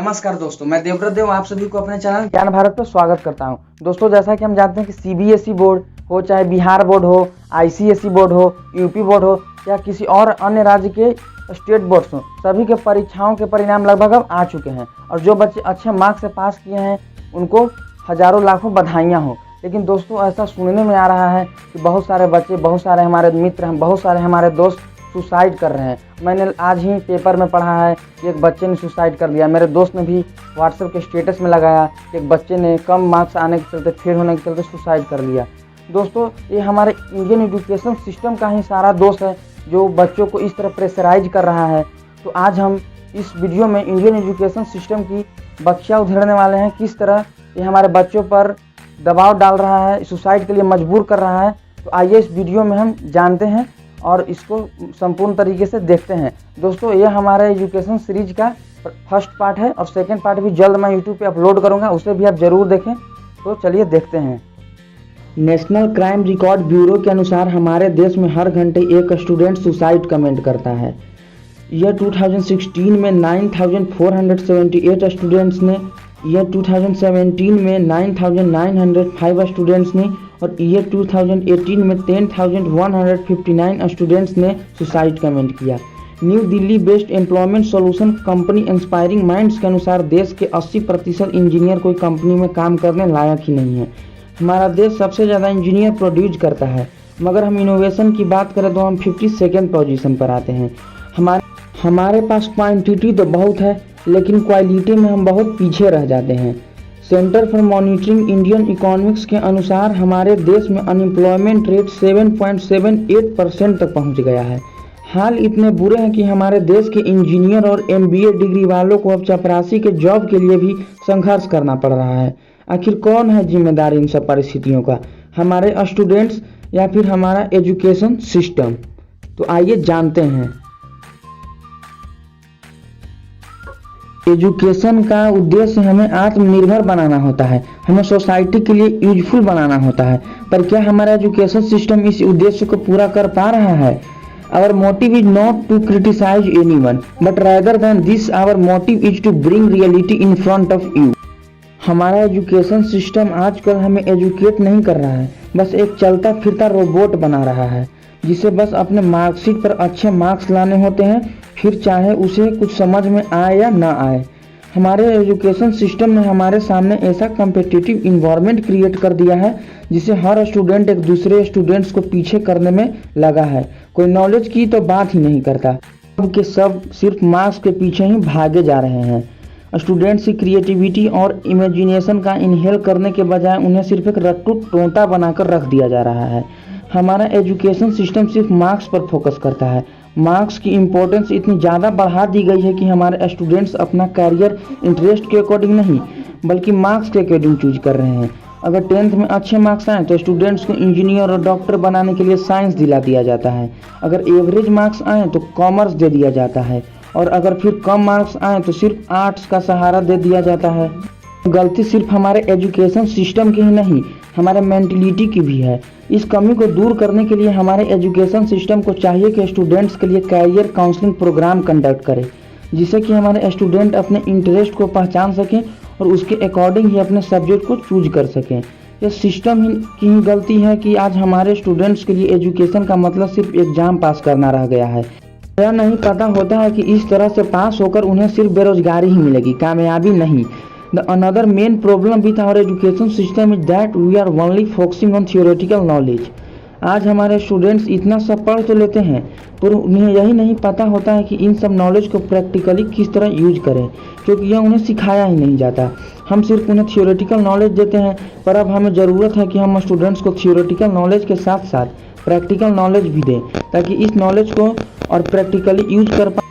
नमस्कार दोस्तों, मैं देवव्रत देव आप सभी को अपने चैनल ज्ञान भारत पर स्वागत करता हूं। दोस्तों, जैसा कि हम जानते हैं कि सीबीएसई बोर्ड हो, चाहे बिहार बोर्ड हो, आईसीएसई बोर्ड हो, यूपी बोर्ड हो या किसी और अन्य राज्य के स्टेट बोर्ड्स हो, सभी के परीक्षाओं के परिणाम लगभग अब आ चुके हैं और जो बच्चे अच्छे मार्क्स से पास किए हैं उनको हजारों लाखों बधाइयाँ हो। लेकिन दोस्तों, ऐसा सुनने में आ रहा है कि बहुत सारे बच्चे, बहुत सारे हमारे मित्र हैं, बहुत सारे हमारे दोस्त सुसाइड कर रहे हैं। मैंने आज ही पेपर में पढ़ा है कि एक बच्चे ने सुसाइड कर लिया। मेरे दोस्त ने भी व्हाट्सएप के स्टेटस में लगाया कि एक बच्चे ने कम मार्क्स आने के चलते, फेल होने के चलते सुसाइड कर लिया। दोस्तों, ये हमारे इंडियन एजुकेशन सिस्टम का ही सारा दोष है जो बच्चों को इस तरह प्रेशराइज कर रहा है। तो आज हम इस वीडियो में इंडियन एजुकेशन सिस्टम की बख्शिया उधेड़ने वाले हैं, किस तरह ये हमारे बच्चों पर दबाव डाल रहा है, सुसाइड के लिए मजबूर कर रहा है। तो आइए इस वीडियो में हम जानते हैं और इसको संपूर्ण तरीके से देखते हैं। दोस्तों, ये हमारे एजुकेशन सीरीज का फर्स्ट पार्ट है और सेकंड पार्ट भी जल्द मैं यूट्यूब पे अपलोड करूंगा, उसे भी आप जरूर देखें। तो चलिए देखते हैं। नेशनल क्राइम रिकॉर्ड ब्यूरो के अनुसार हमारे देश में हर घंटे एक स्टूडेंट सुसाइड कमेंट करता है। ईयर 2016 में 9478 स्टूडेंट्स ने, ईयर 2017 में 9905 स्टूडेंट्स ने और ईयर 2018 में 10159 स्टूडेंट्स ने सुसाइड कमेंट किया। New Delhi based employment solution company inspiring minds के अनुसार देश के 80% इंजीनियर कोई कंपनी में काम करने लायक ही नहीं है। हमारा देश सबसे ज़्यादा इंजीनियर प्रोड्यूस करता है, मगर हम इनोवेशन की बात करें तो हम 52nd पोजीशन पर आते हैं। हमारे पास क्वांटिटी तो बहुत है, लेकिन क्वालिटी में हम बहुत पीछे रह जाते हैं। Centre for monitoring Indian economics के अनुसार हमारे देश में अनएम्प्लॉयमेंट रेट 7.78% तक पहुंच गया है। हाल इतने बुरे हैं कि हमारे देश के इंजीनियर और MBA डिग्री वालों को अब चपरासी के जॉब के लिए भी संघर्ष करना पड़ रहा है। आखिर कौन है जिम्मेदार इन सब परिस्थितियों का, हमारे स्टूडेंट्स या फिर हमारा एजुकेशन सिस्टम? तो आइए जानते हैं। एजुकेशन का उद्देश्य हमें आत्मनिर्भर बनाना होता है, हमें सोसाइटी के लिए यूजफुल बनाना होता है। पर क्या हमारा एजुकेशन सिस्टम इस उद्देश्य को पूरा कर पा रहा है? Our motive is not to criticize anyone, but rather than this, our motive is to bring reality in front of you. हमारा एजुकेशन सिस्टम आजकल हमें एजुकेट नहीं कर रहा है, बस एक चलता फिरता रोबोट बना रहा है जिसे बस अपने मार्कशीट पर अच्छे मार्क्स लाने होते हैं, फिर चाहे उसे कुछ समझ में आए या ना आए। हमारे एजुकेशन सिस्टम ने हमारे सामने ऐसा कम्पिटिटिव इन्वायरमेंट क्रिएट कर दिया है जिसे हर स्टूडेंट एक दूसरे स्टूडेंट्स को पीछे करने में लगा है। कोई नॉलेज की तो बात ही नहीं करता, सब के सब सिर्फ मार्क्स के पीछे ही भागे जा रहे हैं। स्टूडेंट्स की क्रिएटिविटी और इमेजिनेशन का इनहेल करने के बजाय उन्हें सिर्फ एक रट्टू टोंटा बनाकर रख दिया जा रहा है। हमारा एजुकेशन सिस्टम सिर्फ मार्क्स पर फोकस करता है। मार्क्स की इम्पोर्टेंस इतनी ज़्यादा बढ़ा दी गई है कि हमारे स्टूडेंट्स अपना कैरियर इंटरेस्ट के अकॉर्डिंग नहीं, बल्कि मार्क्स के अकॉर्डिंग चूज कर रहे हैं। अगर 10th में अच्छे मार्क्स आए तो स्टूडेंट्स को इंजीनियर और डॉक्टर बनाने के लिए साइंस दिला दिया जाता है। अगर एवरेज मार्क्स आए तो कॉमर्स दे दिया जाता है और अगर फिर कम मार्क्स आए तो सिर्फ आर्ट्स का सहारा दे दिया जाता है। गलती सिर्फ हमारे एजुकेशन सिस्टम की ही नहीं, हमारे मेंटलिटी की भी है। इस कमी को दूर करने के लिए हमारे एजुकेशन सिस्टम को चाहिए कि स्टूडेंट्स के लिए कैरियर काउंसलिंग प्रोग्राम कंडक्ट करे, जिससे कि हमारे स्टूडेंट अपने इंटरेस्ट को पहचान सकें और उसके अकॉर्डिंग ही अपने सब्जेक्ट को चूज कर सकें। यह सिस्टम की ही गलती है कि आज हमारे स्टूडेंट्स के लिए एजुकेशन का मतलब सिर्फ एग्जाम पास करना रह गया है। यह नहीं पता होता है कि इस तरह से पास होकर उन्हें सिर्फ बेरोजगारी ही मिलेगी, कामयाबी नहीं। The another main problem with our education system is that we are only focusing on theoretical knowledge. आज हमारे स्टूडेंट्स इतना सब पढ़ तो लेते हैं पर उन्हें यही नहीं पता होता है कि इन सब नॉलेज को प्रैक्टिकली किस तरह यूज करें, क्योंकि यह उन्हें सिखाया ही नहीं जाता। हम सिर्फ उन्हें थियोरेटिकल नॉलेज देते हैं, पर अब हमें ज़रूरत है कि हम स्टूडेंट्स को थियोरेटिकल नॉलेज के साथ साथ प्रैक्टिकल नॉलेज भी दें, ताकि इस नॉलेज को और प्रैक्टिकली यूज कर पाए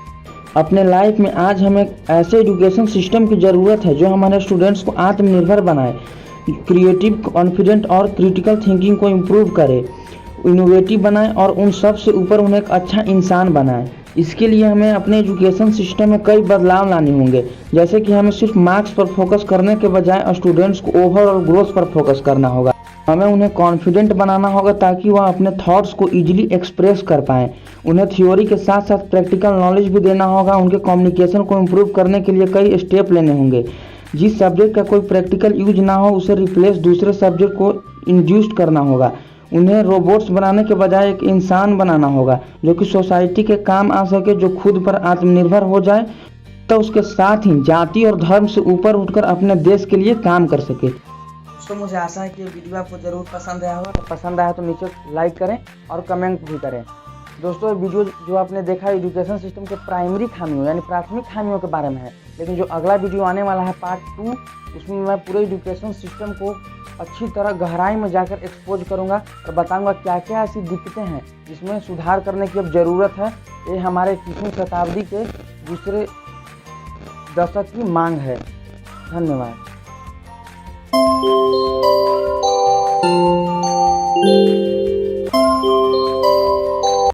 अपने लाइफ में। आज हमें ऐसे एजुकेशन सिस्टम की ज़रूरत है जो हमारे स्टूडेंट्स को आत्मनिर्भर बनाए, क्रिएटिव, कॉन्फिडेंट और क्रिटिकल थिंकिंग को इम्प्रूव करे, इनोवेटिव बनाए और उन सब से ऊपर उन्हें एक अच्छा इंसान बनाए। इसके लिए हमें अपने एजुकेशन सिस्टम में कई बदलाव लाने होंगे, जैसे कि हमें सिर्फ मार्क्स पर फोकस करने के बजाय स्टूडेंट्स को ओवरऑल ग्रोथ पर फोकस करना होगा। हमें उन्हें कॉन्फिडेंट बनाना होगा ताकि वह अपने थॉट्स को इजीली एक्सप्रेस कर पाएँ। उन्हें थ्योरी के साथ साथ प्रैक्टिकल नॉलेज भी देना होगा। उनके कम्युनिकेशन को इम्प्रूव करने के लिए कई स्टेप लेने होंगे। जिस सब्जेक्ट का कोई प्रैक्टिकल यूज ना हो उसे रिप्लेस दूसरे सब्जेक्ट को इंड्यूस्ड करना होगा। उन्हें रोबोट्स बनाने के बजाय एक इंसान बनाना होगा जो कि सोसाइटी के काम आ सके, जो खुद पर आत्मनिर्भर हो जाए, तो उसके साथ ही जाति और धर्म से ऊपर उठकर अपने देश के लिए काम कर सके। तो मुझे आशा है कि ये वीडियो आपको ज़रूर पसंद आया होगा। तो पसंद आया तो नीचे लाइक करें और कमेंट भी करें। दोस्तों, वीडियो जो आपने देखा एजुकेशन सिस्टम के प्राइमरी खामियों यानी प्राथमिक खामियों के बारे में है, लेकिन जो अगला वीडियो आने वाला है पार्ट 2, उसमें मैं पूरे एजुकेशन सिस्टम को अच्छी तरह गहराई में जाकर एक्सपोज करूंगा और बताऊंगा क्या क्या ऐसी दिक्कतें हैं जिसमें सुधार करने की अब ज़रूरत है। ये हमारे 21वीं शताब्दी के दूसरे दशक की मांग है। धन्यवाद।